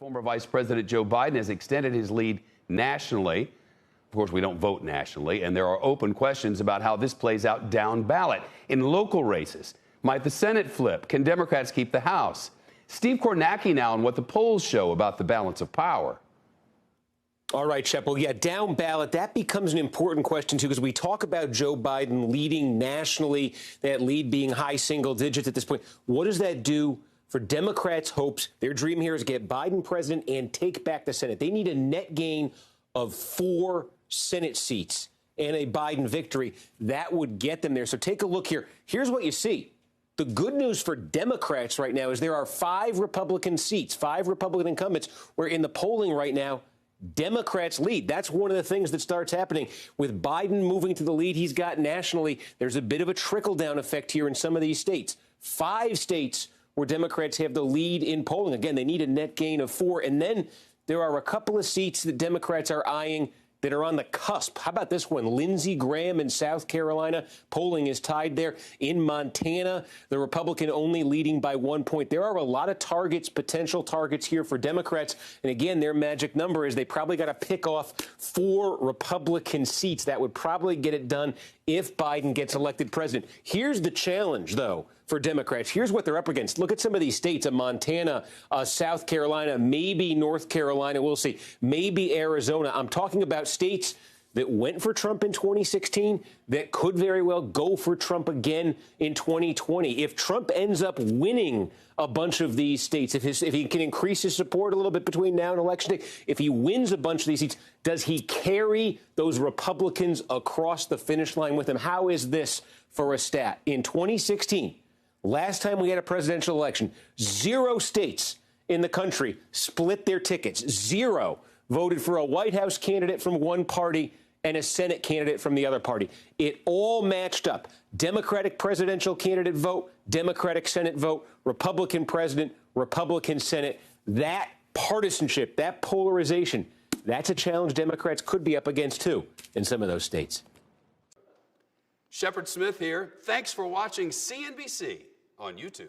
Former Vice President Joe Biden has extended his lead nationally. Of course, we don't vote nationally, and there are open questions about how this plays out down ballot. In local races, might the Senate flip? Can Democrats keep the House? Steve Kornacki now on what the polls show about the balance of power. All right, Shep. Well, yeah, down ballot, that becomes an important question, too, because we talk about Joe Biden leading nationally, that lead being high single digits at this point. What does that do for Democrats' hopes? Their dream here is to get Biden president and take back the Senate. They need a net gain of 4 Senate seats and a Biden victory. That would get them there. So take a look here. Here's what you see. The good news for Democrats right now is there are 5 Republican seats, 5 Republican incumbents, where in the polling right now, Democrats lead. That's one of the things that starts happening. With Biden moving to the lead he's got nationally, there's a bit of a trickle-down effect here in some of these states. 5 states where Democrats have the lead in polling. Again, they need a net gain of 4. And then there are a couple of seats that Democrats are eyeing that are on the cusp. How about this one? Lindsey Graham in South Carolina. Polling is tied there. In Montana, the Republican only leading by 1 point. There are a lot of targets, potential targets here for Democrats. And again, their magic number is they probably got to pick off 4 Republican seats. That would probably get it done if Biden gets elected president. Here's the challenge, though, for Democrats. Here's what they're up against. Look at some of these states, Montana, South Carolina, maybe North Carolina. We'll see. Maybe Arizona. I'm talking about states that went for Trump in 2016 that could very well go for Trump again in 2020. If Trump ends up winning a bunch of these states, if he can increase his support a little bit between now and election day, if he wins a bunch of these seats, does he carry those Republicans across the finish line with him? How is this for a stat? In 2016, last time we had a presidential election, 0 states in the country split their tickets. 0 voted for a White House candidate from one party and a Senate candidate from the other party. It all matched up. Democratic presidential candidate vote, Democratic Senate vote, Republican president, Republican Senate. That partisanship, that polarization, that's a challenge Democrats could be up against, too, in some of those states. Shepard Smith here. Thanks for watching CNBC on YouTube.